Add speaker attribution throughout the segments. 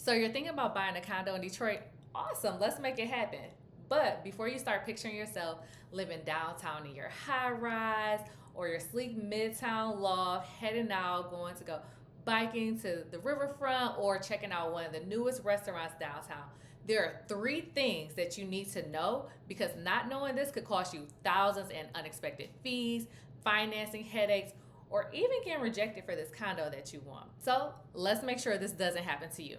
Speaker 1: So you're thinking about buying a condo in Detroit? Awesome, let's make it happen. But before you start picturing yourself living downtown in your high rise or your sleek midtown loft, heading out, going to go biking to the riverfront or checking out one of the newest restaurants downtown, there are three things that you need to know because not knowing this could cost you thousands in unexpected fees, financing headaches, or even getting rejected for this condo that you want. So let's make sure this doesn't happen to you.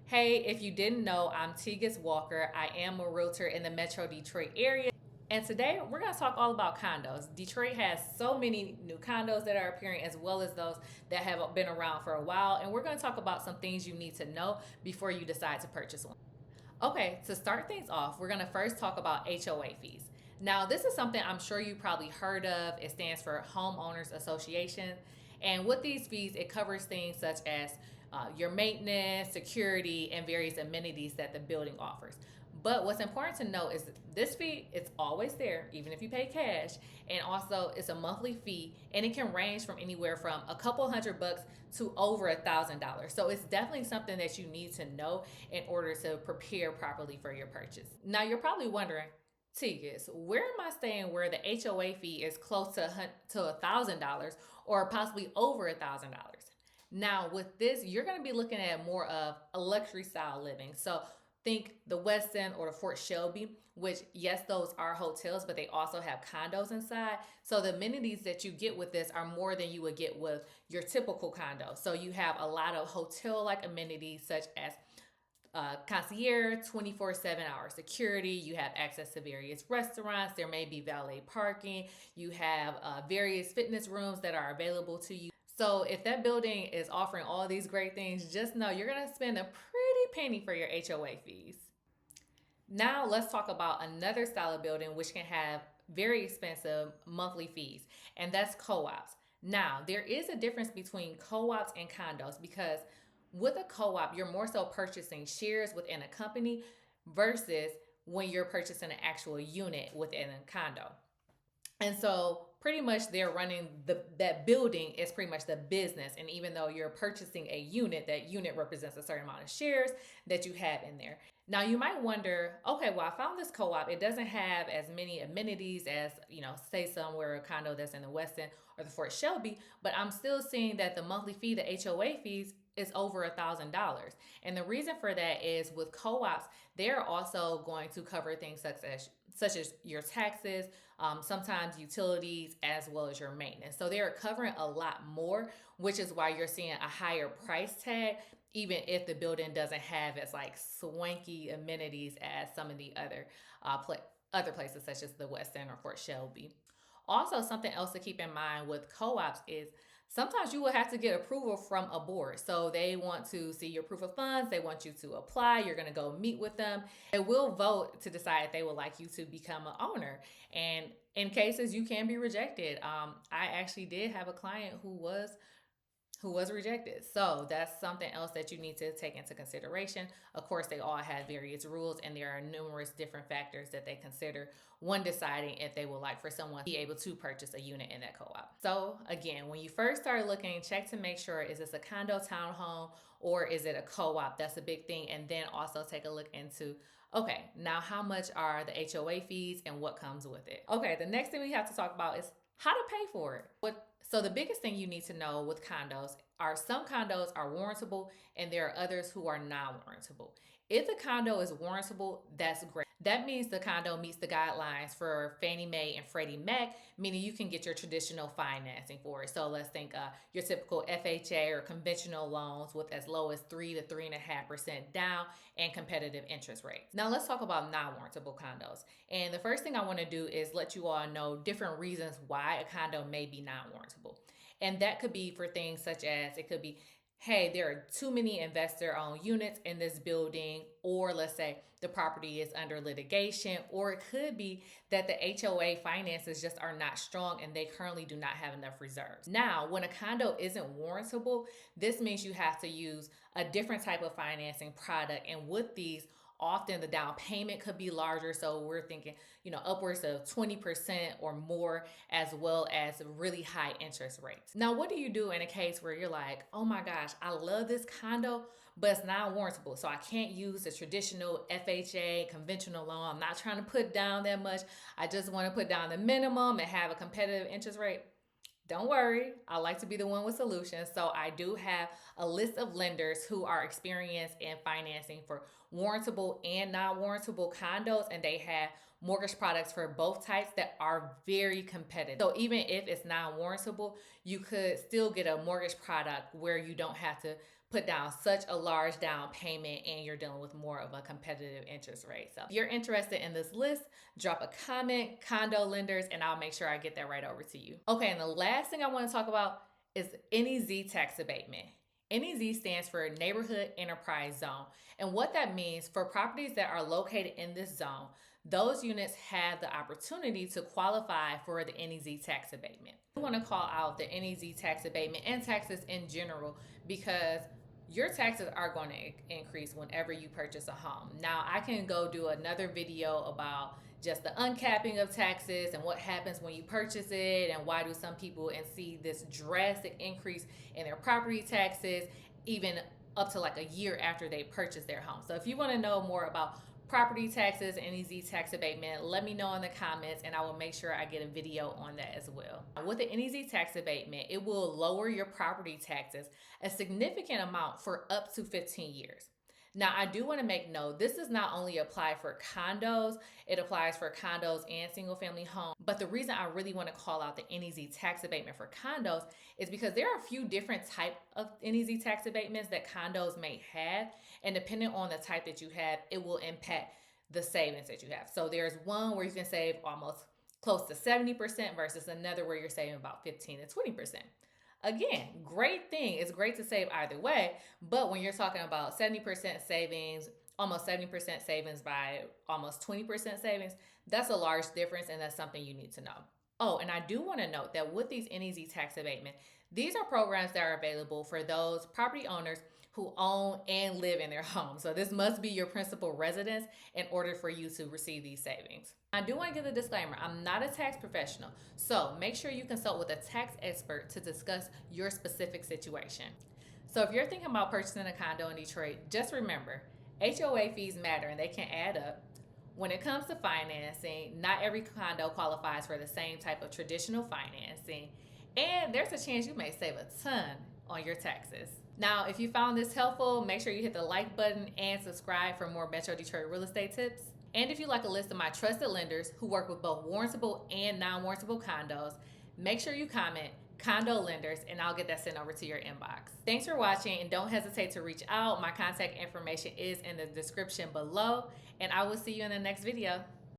Speaker 1: Hey, if you didn't know, I'm Tegas Walker. I am a realtor in the Metro Detroit area. And today we're going to talk all about condos. Detroit has so many new condos that are appearing, as well as those that have been around for a while. And we're going to talk about some things you need to know before you decide to purchase one. Okay, to start things off, we're going to first talk about HOA fees. Now, this is something I'm sure you probably heard of. It stands for Homeowners Association. And with these fees, it covers things such as your maintenance, security, and various amenities that the building offers. But what's important to note is this fee is always there, even if you pay cash. And also, it's a monthly fee, and it can range from anywhere from a couple $100 to over $1,000. So it's definitely something that you need to know in order to prepare properly for your purchase. Now, you're probably wondering, Tegas, where am I staying where the HOA fee is close to $1,000 or possibly over $1,000? Now, with this, you're going to be looking at more of a luxury style living. So think the Westin or the Fort Shelby, which, yes, those are hotels, but they also have condos inside. So the amenities that you get with this are more than you would get with your typical condo. So you have a lot of hotel-like amenities such as concierge, 24/7 hour security. You have access to various restaurants. There may be valet parking. You have various fitness rooms that are available to you. So if that building is offering all these great things, just know you're going to spend a pretty penny for your HOA fees. Now let's talk about another style of building which can have very expensive monthly fees, and that's co-ops. Now, there is a difference between co-ops and condos because with a co-op, you're more so purchasing shares within a company versus when you're purchasing an actual unit within a condo. And so pretty much they're running that building is pretty much the business. And even though you're purchasing a unit, that unit represents a certain amount of shares that you have in there. Now you might wonder, okay, well, I found this co-op. It doesn't have as many amenities as, say somewhere a condo that's in the Westin or the Fort Shelby, but I'm still seeing that the monthly fee, the HOA fees, is over $1,000. And the reason for that is with co-ops, they're also going to cover things such as your taxes, sometimes utilities, as well as your maintenance. So they're covering a lot more, which is why you're seeing a higher price tag, even if the building doesn't have as like swanky amenities as some of the other places such as the Westin or Fort Shelby. Also, something else to keep in mind with co-ops is sometimes you will have to get approval from a board. So they want to see your proof of funds. They want you to apply. You're going to go meet with them. They will vote to decide if they would like you to become an owner. And in cases you can be rejected. I actually did have a client who was rejected. So that's something else that you need to take into consideration. Of course, they all have various rules and there are numerous different factors that they consider when deciding if they would like for someone to be able to purchase a unit in that co-op. So again, when you first start looking, check to make sure, is this a condo townhome or is it a co-op? That's a big thing. And then also take a look into, okay, now how much are the HOA fees and what comes with it? Okay, the next thing we have to talk about is how to pay for it. So the biggest thing you need to know with condos are some condos are warrantable and there are others who are non-warrantable. If the condo is warrantable, that's great. That means the condo meets the guidelines for Fannie Mae and Freddie Mac, meaning you can get your traditional financing for it. So let's think your typical FHA or conventional loans with as low as 3 to 3.5% down and competitive interest rates. Now let's talk about non-warrantable condos. And the first thing I want to do is let you all know different reasons why a condo may be non-warrantable. And that could be for things such as, it could be, hey, there are too many investor-owned units in this building, or let's say the property is under litigation, or it could be that the HOA finances just are not strong and they currently do not have enough reserves. Now, when a condo isn't warrantable, this means you have to use a different type of financing product, and with these, often the down payment could be larger. So we're thinking, upwards of 20% or more, as well as really high interest rates. Now, what do you do in a case where you're like, oh my gosh, I love this condo, but it's not warrantable. So I can't use the traditional FHA conventional loan. I'm not trying to put down that much. I just want to put down the minimum and have a competitive interest rate. Don't worry, I like to be the one with solutions. So I do have a list of lenders who are experienced in financing for warrantable and non-warrantable condos, and they have mortgage products for both types that are very competitive. So even if it's non-warrantable, you could still get a mortgage product where you don't have to put down such a large down payment and you're dealing with more of a competitive interest rate. So if you're interested in this list, drop a comment, Condo Lenders, and I'll make sure I get that right over to you. Okay, and the last thing I want to talk about is NEZ tax abatement. NEZ stands for Neighborhood Enterprise Zone. And what that means for properties that are located in this zone, those units have the opportunity to qualify for the NEZ tax abatement. I want to call out the NEZ tax abatement and taxes in general because your taxes are going to increase whenever you purchase a home. Now, I can go do another video about just the uncapping of taxes and what happens when you purchase it and why do some people see this drastic increase in their property taxes even up to like a year after they purchase their home. So if you want to know more about property taxes and NEZ tax abatement, let me know in the comments and I will make sure I get a video on that as well. With the NEZ tax abatement, it will lower your property taxes a significant amount for up to 15 years. Now, I do want to make note, this does not only apply for condos, it applies for condos and single family homes. But the reason I really want to call out the NEZ tax abatement for condos is because there are a few different types of NEZ tax abatements that condos may have. And depending on the type that you have, it will impact the savings that you have. So there's one where you can save almost close to 70% versus another where you're saving about 15 to 20%. Again, great thing. It's great to save either way, but when you're talking about 70% savings, almost 70% savings by almost 20% savings, that's a large difference and that's something you need to know. Oh, and I do want to note that with these NEZ tax abatement, these are programs that are available for those property owners who own and live in their home. So this must be your principal residence in order for you to receive these savings. I do want to give a disclaimer, I'm not a tax professional, so make sure you consult with a tax expert to discuss your specific situation. So if you're thinking about purchasing a condo in Detroit, just remember, HOA fees matter and they can add up. When it comes to financing, not every condo qualifies for the same type of traditional financing, and there's a chance you may save a ton on your taxes. Now, if you found this helpful, make sure you hit the like button and subscribe for more Metro Detroit real estate tips. And if you'd like a list of my trusted lenders who work with both warrantable and non-warrantable condos, make sure you comment Condo Lenders and I'll get that sent over to your inbox. Thanks for watching and don't hesitate to reach out. My contact information is in the description below and I will see you in the next video.